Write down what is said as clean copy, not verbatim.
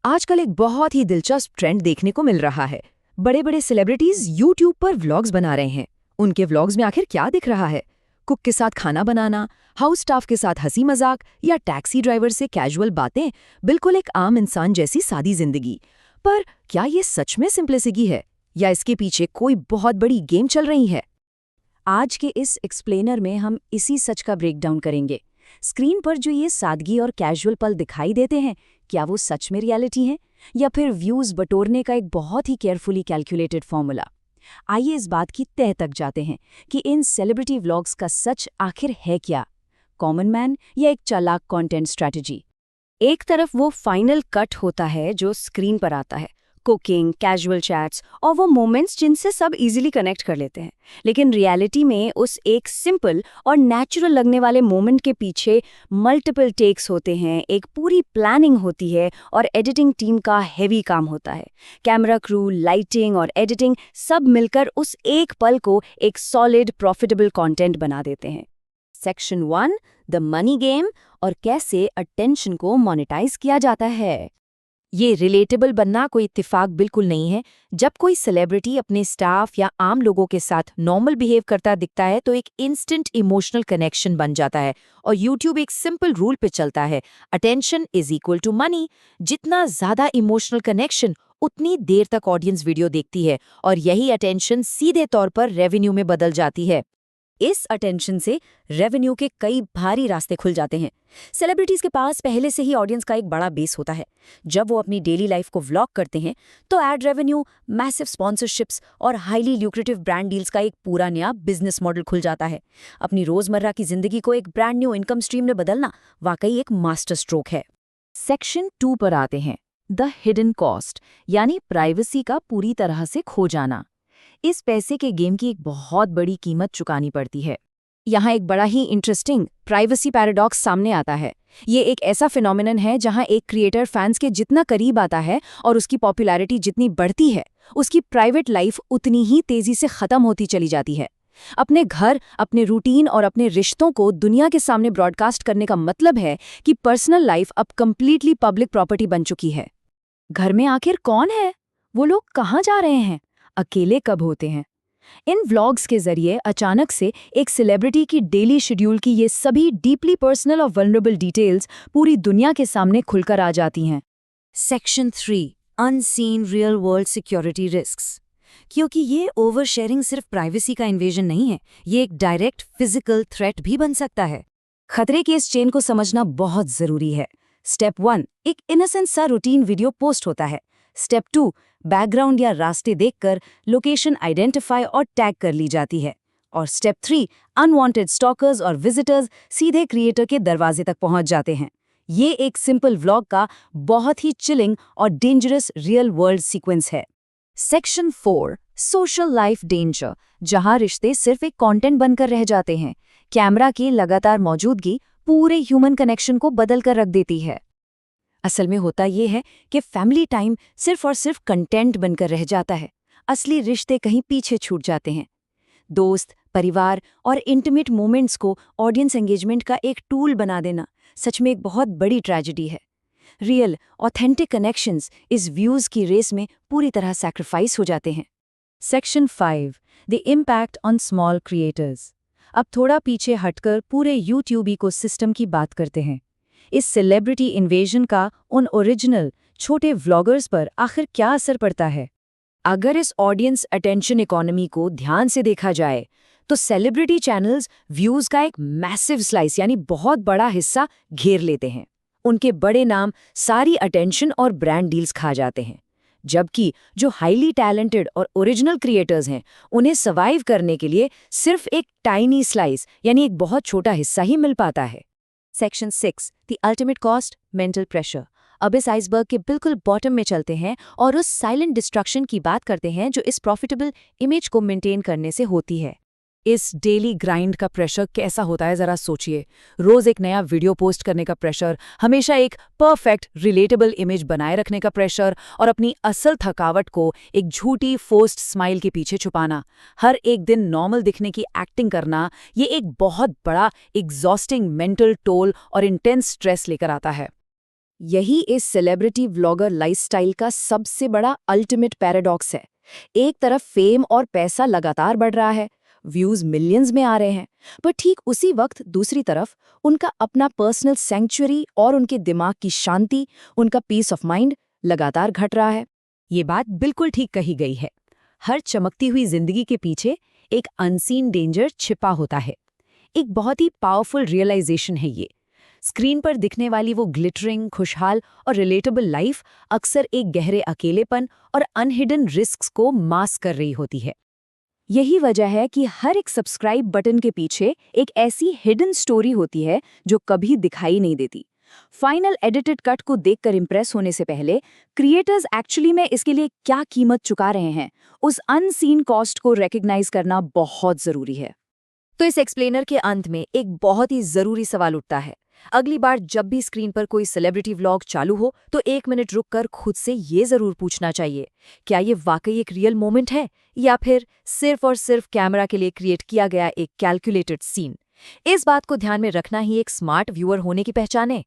आजकल एक बहुत ही दिलचस्प ट्रेंड देखने को मिल रहा है। बड़े बड़े सेलिब्रिटीज यूट्यूब पर व्लॉग्स बना रहे हैं। उनके व्लॉग्स में आखिर क्या दिख रहा है? कुक के साथ खाना बनाना, हाउस स्टाफ के साथ हंसी मजाक या टैक्सी ड्राइवर से कैजुअल बातें, बिल्कुल एक आम इंसान जैसी सादी जिंदगी। पर क्या ये सच में सिंप्लिसिटी है या इसके पीछे कोई बहुत बड़ी गेम चल रही है? आज के इस एक्सप्लेनर में हम इसी सच का ब्रेकडाउन करेंगे। स्क्रीन पर जो ये सादगी और कैजुअल पल दिखाई देते हैं, क्या वो सच में रियलिटी हैं या फिर व्यूज बटोरने का एक बहुत ही केयरफुली कैलकुलेटेड फॉर्मूला? आइए इस बात की तह तक जाते हैं कि इन सेलिब्रिटी व्लॉग्स का सच आखिर है क्या, कॉमन मैन या एक चालाक कंटेंट स्ट्रैटेजी। एक तरफ वो फाइनल कट होता है जो स्क्रीन पर आता है, कुकिंग, कैजुअल चैट्स और वो मोमेंट्स जिनसे सब इजीली कनेक्ट कर लेते हैं। लेकिन रियलिटी में उस एक सिंपल और नेचुरल लगने वाले मोमेंट के पीछे मल्टीपल टेक्स होते हैं, एक पूरी प्लानिंग होती है और एडिटिंग टीम का हेवी काम होता है। कैमरा क्रू, लाइटिंग और एडिटिंग सब मिलकर उस एक पल को एक सॉलिड प्रॉफिटेबल कंटेंट बना देते हैं। सेक्शन 1, द मनी गेम और कैसे अटेंशन को मोनेटाइज किया जाता है। ये रिलेटेबल बनना कोई इत्तेफाक बिल्कुल नहीं है। जब कोई सेलिब्रिटी अपने स्टाफ या आम लोगों के साथ नॉर्मल बिहेव करता दिखता है तो एक इंस्टेंट इमोशनल कनेक्शन बन जाता है। और यूट्यूब एक सिंपल रूल पे चलता है, attention is equal to money. जितना ज्यादा इमोशनल कनेक्शन, उतनी देर तक ऑडियंस वीडियो देखती है और यही अटेंशन सीधे तौर पर रेवेन्यू में बदल जाती है। इस अटेंशन से रेवेन्यू के कई भारी रास्ते खुल जाते हैं। सेलिब्रिटीज के पास पहले से ही ऑडियंस का एक बड़ा बेस होता है। जब वो अपनी डेली लाइफ को व्लॉग करते हैं तो एड रेवेन्यू, मैसिव स्पॉन्सरशिप्स और हाईली ल्यूक्रेटिव ब्रांड डील्स का एक पूरा नया बिजनेस मॉडल खुल जाता है। अपनी रोजमर्रा की जिंदगी को एक ब्रांड न्यू इनकम स्ट्रीम में बदलना वाकई एक मास्टर स्ट्रोक है। सेक्शन 2 पर आते हैं, द हिडन कॉस्ट, यानी प्राइवेसी का पूरी तरह से खो जाना। इस पैसे के गेम की एक बहुत बड़ी कीमत चुकानी पड़ती है। यहाँ एक बड़ा ही इंटरेस्टिंग प्राइवेसी पैराडॉक्स सामने आता है। ये एक ऐसा फिनोमिनन है जहाँ एक क्रिएटर फैंस के जितना करीब आता है और उसकी पॉपुलैरिटी जितनी बढ़ती है, उसकी प्राइवेट लाइफ उतनी ही तेजी से खत्म होती चली जाती है। अपने घर, अपने रूटीन और अपने रिश्तों को दुनिया के सामने ब्रॉडकास्ट करने का मतलब है कि पर्सनल लाइफ अब कंप्लीटली पब्लिक प्रॉपर्टी बन चुकी है। घर में आखिर कौन है? वो लोग कहाँ जा रहे हैं? अकेले कब होते हैं? इन व्लॉग्स के जरिए अचानक से एक सेलिब्रिटी की डेली शेड्यूल की ये सभी डीपली पर्सनल और वल्नरेबल डिटेल्स पूरी दुनिया के सामने खुलकर आ जाती हैं। Section 3, unseen real world security risks. क्योंकि ये ओवर शेयरिंग सिर्फ प्राइवेसी का इन्वेजन नहीं है, ये एक डायरेक्ट फिजिकल थ्रेट भी बन सकता है। खतरे के इस चेन को समझना बहुत जरूरी है। स्टेप 1, एक इनोसेंट सा रूटीन वीडियो पोस्ट होता है। स्टेप 2, बैकग्राउंड या रास्ते देखकर लोकेशन आइडेंटिफाई और टैग कर ली जाती है। और स्टेप 3, अनवांटेड स्टॉकर्स और विजिटर्स सीधे क्रिएटर के दरवाजे तक पहुंच जाते हैं। ये एक सिंपल व्लॉग का बहुत ही चिलिंग और डेंजरस रियल वर्ल्ड सीक्वेंस है। सेक्शन 4, सोशल लाइफ डेंजर, जहां रिश्ते सिर्फ एक कंटेंट बनकर रह जाते हैं। कैमरा की लगातार मौजूदगी पूरे ह्यूमन कनेक्शन को बदल कर रख देती है। असल में होता ये है कि फैमिली टाइम सिर्फ और सिर्फ कंटेंट बनकर रह जाता है, असली रिश्ते कहीं पीछे छूट जाते हैं। दोस्त, परिवार और इंटीमेट मोमेंट्स को ऑडियंस एंगेजमेंट का एक टूल बना देना सच में एक बहुत बड़ी ट्रेजेडी है। रियल, ऑथेंटिक कनेक्शंस इस व्यूज की रेस में पूरी तरह सैक्रिफाइस हो जाते हैं। Section 5, the impact on small creators. अब थोड़ा पीछे हटकर पूरे यूट्यूब इकोसिस्टम की बात करते हैं। इस सेलिब्रिटी इन्वेजन का उन ओरिजिनल छोटे व्लॉगर्स पर आखिर क्या असर पड़ता है? अगर इस ऑडियंस अटेंशन इकोनॉमी को ध्यान से देखा जाए तो सेलिब्रिटी चैनल्स व्यूज का एक मैसिव स्लाइस यानी बहुत बड़ा हिस्सा घेर लेते हैं। उनके बड़े नाम सारी अटेंशन और ब्रांड डील्स खा जाते हैं, जबकि जो हाईली टैलेंटेड और ओरिजिनल क्रिएटर्स हैं उन्हें सर्वाइव करने के लिए सिर्फ एक टाइनी स्लाइस यानी एक बहुत छोटा हिस्सा ही मिल पाता है। Section 6, the ultimate cost, mental pressure. अब इस आइसबर्ग के बिल्कुल बॉटम में चलते हैं और उस साइलेंट डिस्ट्रक्शन की बात करते हैं जो इस प्रॉफिटेबल इमेज को मेंटेन करने से होती है। इस डेली ग्राइंड का प्रेशर कैसा होता है जरा सोचिए। रोज एक नया वीडियो पोस्ट करने का प्रेशर, हमेशा एक परफेक्ट रिलेटेबल इमेज बनाए रखने का प्रेशर और अपनी असल थकावट को एक झूठी फोर्स्ड स्माइल के पीछे छुपाना, हर एक दिन नॉर्मल दिखने की एक्टिंग करना, ये एक बहुत बड़ा एग्जॉस्टिंग मेंटल टोल और इंटेंस स्ट्रेस लेकर आता है। यही इस सेलिब्रिटी व्लॉगर लाइफस्टाइल का सबसे बड़ा अल्टीमेट पैराडॉक्स है। एक तरफ फेम और पैसा लगातार बढ़ रहा है, व्यूज मिलियंस में आ रहे हैं, पर ठीक उसी वक्त दूसरी तरफ उनका अपना पर्सनल सैंक्चुअरी और उनके दिमाग की शांति, उनका पीस ऑफ माइंड लगातार घट रहा है। ये बात बिल्कुल ठीक कही गई है। हर चमकती हुई जिंदगी के पीछे एक अनसीन डेंजर छिपा होता है। एक बहुत ही पावरफुल रियलाइजेशन है ये। स्क्रीन पर दिखने वाली वो ग्लिटरिंग, खुशहाल और रिलेटेबल लाइफ अक्सर एक गहरे अकेलेपन और अनहिडन रिस्क्स को मास्क कर रही होती है। यही वजह है कि हर एक सब्सक्राइब बटन के पीछे एक ऐसी हिडन स्टोरी होती है जो कभी दिखाई नहीं देती। फाइनल एडिटेड कट को देखकर इंप्रेस होने से पहले क्रिएटर्स एक्चुअली में इसके लिए क्या कीमत चुका रहे हैं, उस अनसीन कॉस्ट को रिकॉग्नाइज करना बहुत जरूरी है। तो इस एक्सप्लेनर के अंत में एक बहुत ही जरूरी सवाल उठता है। अगली बार जब भी स्क्रीन पर कोई सेलिब्रिटी व्लॉग चालू हो तो 1 मिनट रुककर खुद से ये जरूर पूछना चाहिए, क्या ये वाकई एक रियल मोमेंट है या फिर सिर्फ और सिर्फ कैमरा के लिए क्रिएट किया गया एक कैलकुलेटेड सीन। इस बात को ध्यान में रखना ही एक स्मार्ट व्यूअर होने की पहचान है।